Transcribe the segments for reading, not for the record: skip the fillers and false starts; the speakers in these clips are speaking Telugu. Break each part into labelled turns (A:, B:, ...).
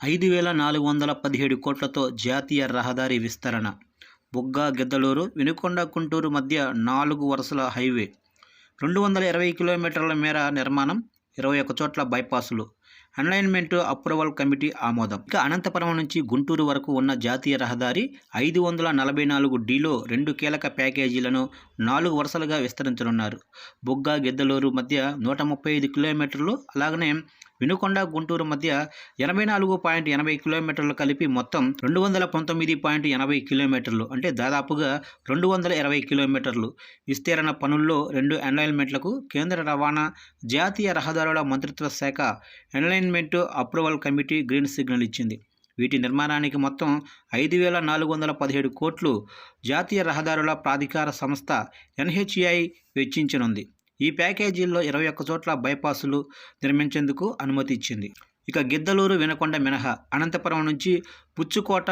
A: 5,417 కోట్లతో జాతీయ రహదారి విస్తరణ. బుగ్గ గిద్దలూరు, వినుకొండ గుంటూరు మధ్య 4 వరుసల హైవే. 220 కిలోమీటర్ల మేర నిర్మాణం, 21 చోట్ల బైపాసులు. అలైన్మెంట్ అప్రూవల్ కమిటీ ఆమోదం. ఇక అనంతపురం నుంచి గుంటూరు వరకు ఉన్న జాతీయ రహదారి 544Dలో 2 కీలక ప్యాకేజీలను 4 వరుసలుగా విస్తరించనున్నారు. బుగ్గ గిద్దలూరు మధ్య 135 కిలోమీటర్లు, అలాగనే వినుకొండ గుంటూరు మధ్య 84.80 కిలోమీటర్లు కలిపి మొత్తం 219.80 కిలోమీటర్లు, అంటే దాదాపుగా 220 కిలోమీటర్లు. విస్తరణ పనుల్లో 2 అలైన్మెంట్లకు కేంద్ర రవాణా, జాతీయ రహదారుల మంత్రిత్వ శాఖ alignment approval committee green signal ఇచ్చింది. వీటి నిర్మాణానికి మొత్తం 5,417 కోట్లు జాతీయ రహదారుల ప్రాధికార సంస్థ NHAI వెచ్చించనుంది. ఈ ప్యాకేజీల్లో 21 చోట్ల బైపాసులు నిర్మించేందుకు అనుమతి ఇచ్చింది. ఇక గిద్దలూరు, వినుకొండ మినహా అనంతపురం నుంచి పుచ్చుకోట,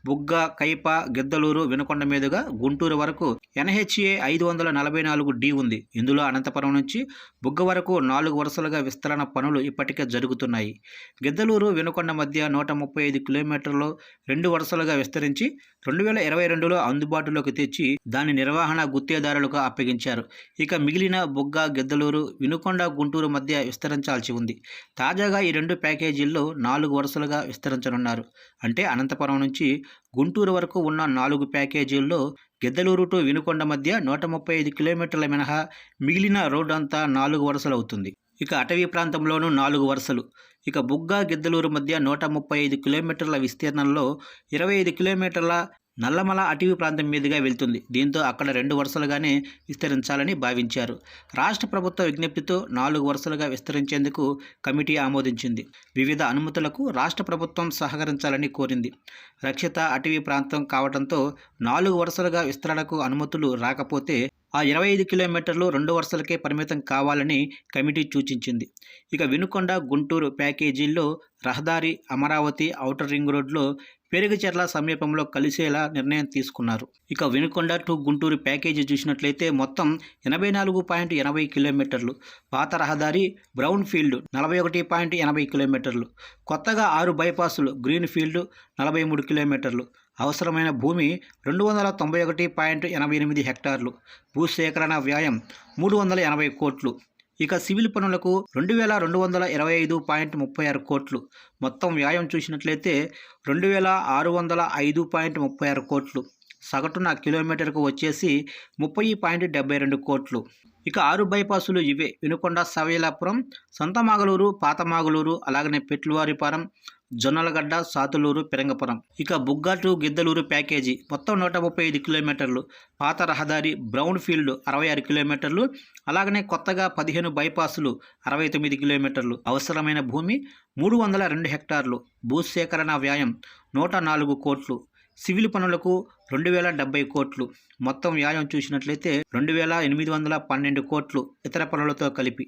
A: బుగ్గ, కైప, గిద్దలూరు, వినుకొండ మీదుగా గుంటూరు వరకు NHAI 544D ఉంది. ఇందులో అనంతపురం నుంచి బుగ్గ వరకు 4 వరుసలుగా విస్తరణ పనులు ఇప్పటికే జరుగుతున్నాయి. గిద్దలూరు, వినుకొండ మధ్య 135 కిలోమీటర్లు 2 వరుసలుగా విస్తరించి 2022లో అందుబాటులోకి తెచ్చి దాని నిర్వహణ గుత్తేదారులకు అప్పగించారు. ఇక మిగిలిన బుగ్గ, గిద్దలూరు, వినుకొండ, గుంటూరు మధ్య విస్తరించాల్సి ఉంది. తాజాగా ఈ 2 ప్యాకేజీల్లో 4 వరుసలుగా విస్తరించనున్నారు. అంటే అనంతపురం నుంచి గుంటూరు వరకు ఉన్న 4 ప్యాకేజీల్లో గిద్దలూరు టు వినుకొండ మధ్య 135 కిలోమీటర్ల మినహా మిగిలిన రోడ్ అంతా 4 వరుసలు అవుతుంది. ఇక అటవీ ప్రాంతంలోనూ 4 వరుసలు. ఇక బుగ్గ, గిద్దలూరు మధ్య 135 కిలోమీటర్ల విస్తీర్ణంలో 25 కిలోమీటర్ల నల్లమల అటవీ ప్రాంతం మీదుగా వెళ్తుంది. దీంతో అక్కడ 2 వరుసలుగానే విస్తరించాలని భావించారు. రాష్ట్ర ప్రభుత్వ విజ్ఞప్తితో 4 వరుసలుగా విస్తరించేందుకు కమిటీ ఆమోదించింది. వివిధ అనుమతులకు రాష్ట్ర ప్రభుత్వం సహకరించాలని కోరింది. రక్షిత అటవీ ప్రాంతం కావడంతో 4 వరుసలుగా విస్తరణకు అనుమతులు రాకపోతే ఆ 25 కిలోమీటర్లు 2 వరుసలకే పరిమితం కావాలని కమిటీ సూచించింది. ఇక వినుకొండ, గుంటూరు ప్యాకేజీల్లో రహదారి అమరావతి ఔటర్ రింగ్ రోడ్లో పెరుగుచెర్ల సమీపంలో కలిసేలా నిర్ణయం తీసుకున్నారు. ఇక వినుకొండ టు గుంటూరు ప్యాకేజీ చూసినట్లయితే మొత్తం 84.80 కిలోమీటర్లు. పాత రహదారి బ్రౌన్ ఫీల్డ్ 41.80 కిలోమీటర్లు. కొత్తగా 6 బైపాసులు, గ్రీన్ ఫీల్డ్ 43 కిలోమీటర్లు. అవసరమైన భూమి 291.88 హెక్టార్లు. భూసేకరణ వ్యయం 380 కోట్లు. ఇక సివిల్ పనులకు 2,225.36 కోట్లు. మొత్తం వ్యయం చూసినట్లయితే 2,605.36 కోట్లు. సగటున కిలోమీటర్కు వచ్చేసి 30.72 కోట్లు. ఇక 6 బైపాసులు ఇవే: వినుకొండ, సవేలాపురం, సంతమాగలూరు, పాతమాగలూరు, అలాగనే పెట్లువారిపాలెం, జొన్నలగడ్డ, సాతులూరు, పిరంగపురం. ఇక బుగ్గ టు గిద్దలూరు ప్యాకేజీ మొత్తం 135 కిలోమీటర్లు. పాత రహదారి బ్రౌన్ ఫీల్డ్ 66 కిలోమీటర్లు, అలాగనే కొత్తగా 15 బైపాసులు 69 కిలోమీటర్లు. అవసరమైన భూమి 302 హెక్టార్లు. భూసేకరణ వ్యయం 104 కోట్లు. సివిల్ పనులకు 2,070 కోట్లు. మొత్తం వ్యయం చూసినట్లయితే 2,812 కోట్లు ఇతర పనులతో కలిపి.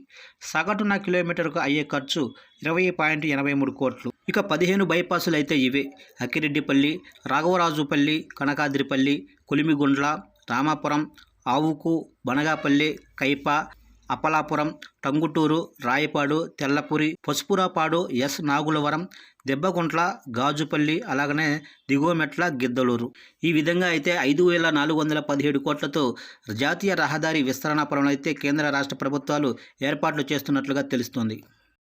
A: సగటున కిలోమీటర్కు అయ్యే ఖర్చు 20.83 కోట్లు. ఇక 15 బైపాసులు అయితే ఇవే: అక్కిరెడ్డిపల్లి, రాఘవరాజుపల్లి, కనకాద్రిపల్లి, కొలిమిగుండ్ల, రామాపురం, ఆవుకు, బనగాపల్లి, కైప, అప్పలాపురం, టంగుటూరు, రాయపాడు, తెల్లపురి, పసుపురాపాడు, నాగులవరం, దెబ్బగుంట్ల, గాజుపల్లి, అలాగనే దిగువమెట్ల, గిద్దలూరు. ఈ విధంగా అయితే 5,417 కోట్లతో జాతీయ రహదారి విస్తరణ పనులు అయితే కేంద్ర రాష్ట్ర ప్రభుత్వాలు ఏర్పాట్లు చేస్తున్నట్లుగా తెలుస్తోంది.